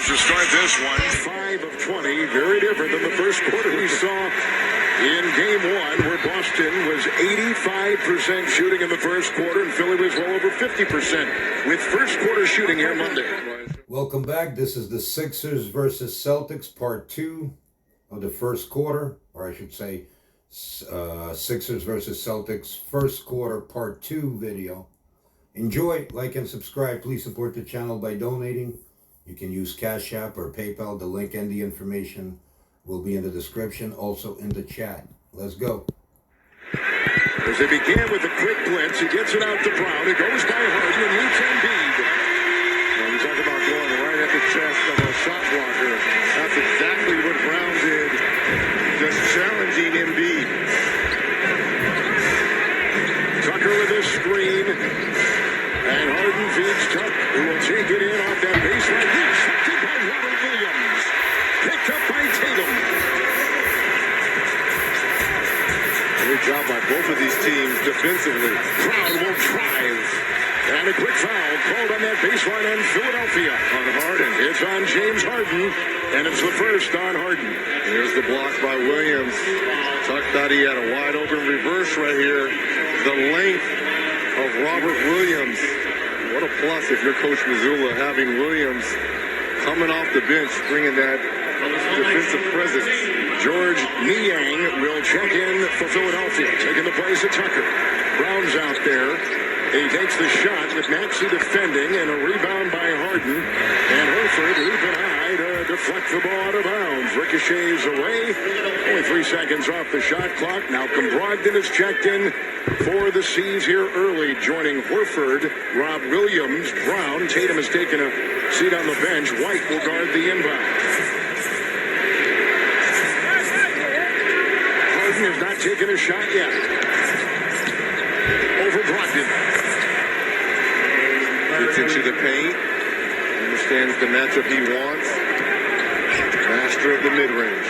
to start this one. 5 of 20, very different than the first quarter we saw in game one, where Boston was 85% shooting in the first quarter, and Philly was well over 50% with first quarter shooting here Monday. Welcome back. This is the Sixers versus Celtics, part 2 of the first quarter, or I should say Sixers versus Celtics first quarter part 2 video. Enjoy, like, and subscribe. Please support the channel by donating. You can use Cash App or PayPal. The link and the information will be in the description, also in the chat. Let's go. As they began with a quick blitz, he gets it out to Brown. It goes by Harden and meets Embiid. Well, you talk about going right at the chest of a shot blocker. That's exactly what Brown did, just challenging Embiid. Tucker with his screen. And Harden feeds Tuck, who will take it in off that baseline. Intercepted by Robert Williams. Picked up by Tatum. Great job by both of these teams defensively. Brown will drive. And a quick foul called on that baseline on Philadelphia. On Harden. It's on James Harden. And it's the first on Harden. Here's the block by Williams. Tuck thought he had a wide open reverse right here. The length of Robert Williams. What a plus if you're Coach Mazzulla, having Williams coming off the bench, bringing that defensive presence. George Niang will check in for Philadelphia, taking the place of Tucker. Brown's out there. He takes the shot with Maxey defending, and a rebound by Harden. And Horford leaping high to deflect the ball out of bounds. Ricochets away. Only 3 seconds off the shot clock. Malcolm Brogdon is checked in for the C's here early, joining Horford, Rob Williams, Brown. Tatum has taken a seat on the bench. White will guard the inbound. Harden has not taken a shot yet. Over Brogdon. Gets into the paint. Understands the matchup he wants. Master of the mid-range.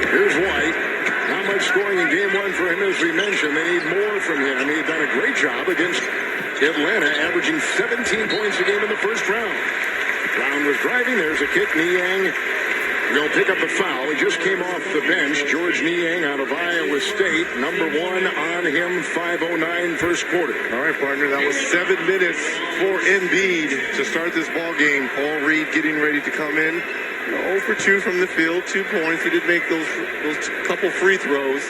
Here's White. Not much scoring in game one for him, as we mentioned. They need more from him. He's done a great job against Atlanta, averaging 17 points a game in the first round. Brown was driving. There's a kick. Niang will pick up the foul. He just came off the bench. George Niang out of Iowa State. Number 1 on him, 5:09 first quarter. All right, partner, that was 7 minutes for Embiid to start this ball game. Paul Reed getting ready to come in. 0 for 2 from the field, 2 points. He did make those couple free throws.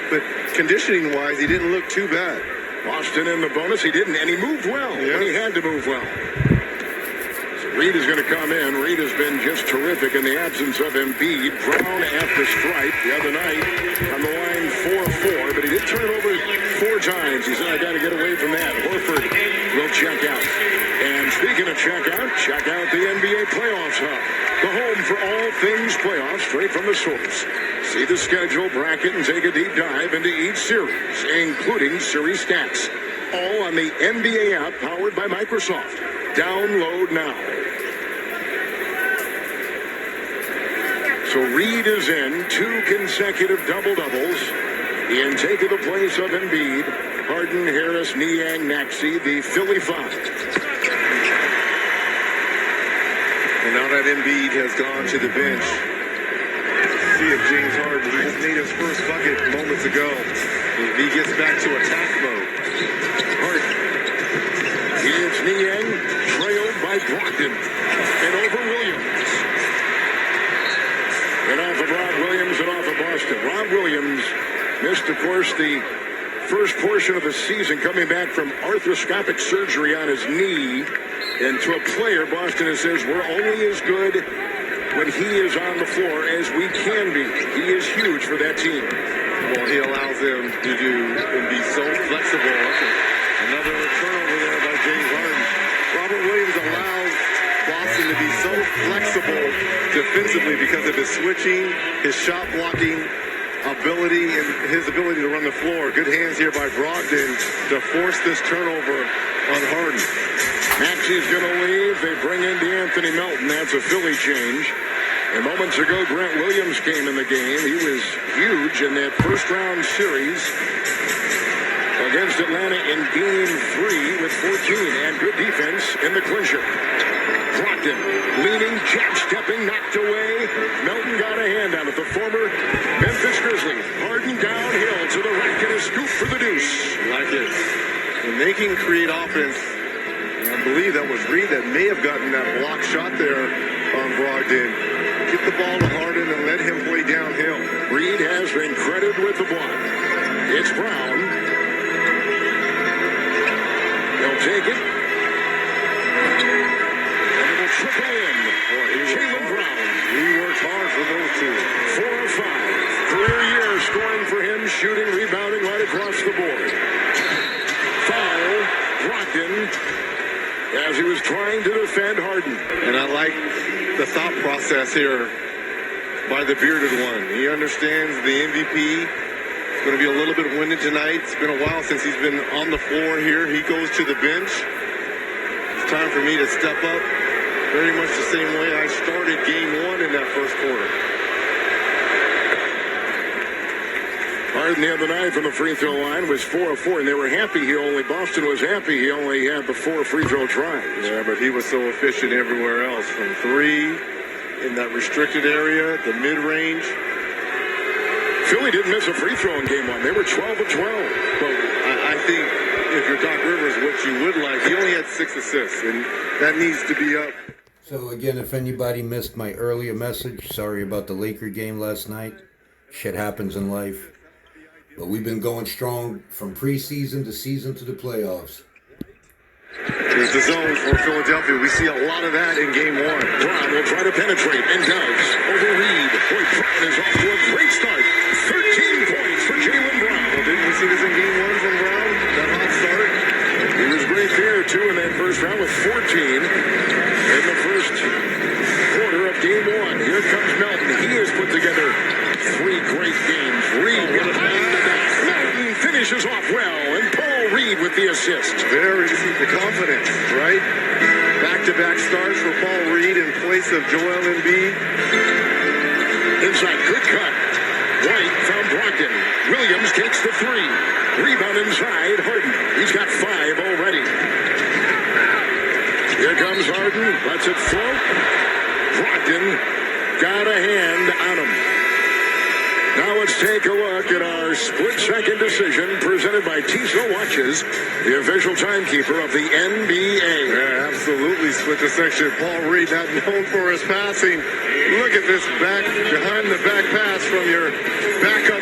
But conditioning-wise, he didn't look too bad. Boston in the bonus. He didn't, and he moved well. Yeah. And he had to move well. Reed is going to come in. Reed has been just terrific in the absence of Embiid. Brown at the stripe the other night on the line 4-4, but he did turn it over 4 times. He said, I got to get away from that. Horford will check out. And speaking of check out the NBA Playoffs Hub, the home for all things playoffs, straight from the source. See the schedule, bracket, and take a deep dive into each series, including series stats. All on the NBA app powered by Microsoft. Download now. So Reed is in 2 consecutive double-doubles in taking the place of Embiid, Harden, Harris, Niang, Maxey, the Philly 5. And now that Embiid has gone to the bench, see if James Harden, who just made his first bucket moments ago, if he gets back to attack mode. Harden. It's Niang, trailed by Brogdon, and over Williams. And off of Rob Williams and off of Boston. Rob Williams missed, of course, the first portion of the season coming back from arthroscopic surgery on his knee. And to a player, Boston says, we're only as good when he is on the floor as we can be. He is huge for that team. Well, he allows them to do and be so flexible. Another turnover there by James Harden. Robert Williams allows Boston to be so flexible defensively because of his switching, his shot blocking ability, and his ability to run the floor. Good hands here by Brogdon to force this turnover on Harden. Maxey's going to leave. They bring in DeAnthony Melton. That's a Philly change. And moments ago, Grant Williams came in the game. He was huge in that first-round series against Atlanta in Game 3 with 14 and good defense in the clincher. Leaning, jab stepping, knocked away. Melton got a hand on it. The former Memphis Grizzly. Harden downhill to the rack and a scoop for the deuce. Like it. When they can create offense, I believe that was Reed that may have gotten that block shot there on Brogdon. Get the ball to Harden and let him play downhill. Reed has been credited with the block. It's Brown. They'll take it. And it'll trickle in. Jaylen Brown. He works hard for those two. 4 of 5. Career year scoring for him, shooting, rebounding right across the board. Foul, Brogdon, as he was trying to defend Harden. And I like the thought process here by the bearded one. He understands the MVP is going to be a little bit winded tonight. It's been a while since he's been on the floor here. He goes to the bench. It's time for me to step up. Very much the same way I started game 1 in that first quarter. Harden the other night from the free throw line was 4 of 4, and they were happy Boston was happy he only had the 4 free throw tries. Yeah, but he was so efficient everywhere else. From 3, in that restricted area, the mid-range. Philly didn't miss a free throw in game 1. They were 12 of 12. But I think if you're Doc Rivers, what you would like, he only had 6 assists, and that needs to be up. So again, if anybody missed my earlier message, sorry about the Laker game last night. Shit happens in life. But we've been going strong from preseason to season to the playoffs. There's the zone for Philadelphia. We see a lot of that in game 1. Brown will try to penetrate and does. Over Reed. Boy, Brown is off to a great start. 13 points for Jaylen Brown. Well, didn't we see this in game 1 from Brown? That hot start? He was great there, too, in that first round with 14 in the first quarter of game 1. Here comes Melton. He has put together 3 great games. Reed behind the back. Melton finishes off well, and Paul Reed with the assist. There is the confidence, right? Back-to-back starts for Paul Reed in place of Joel Embiid. Inside, good cut. White from Brogdon. Williams takes the 3. Rebound inside, Harden. He's got 5 already. Here comes Harden. Lets it float. Brogdon got a hand on him. Now let's take a look at our split-second decision presented by Tissot Watches, the official timekeeper of the NBA. Yeah, absolutely split the section. Paul Reed, not known for his passing. Look at this behind the back pass from your backup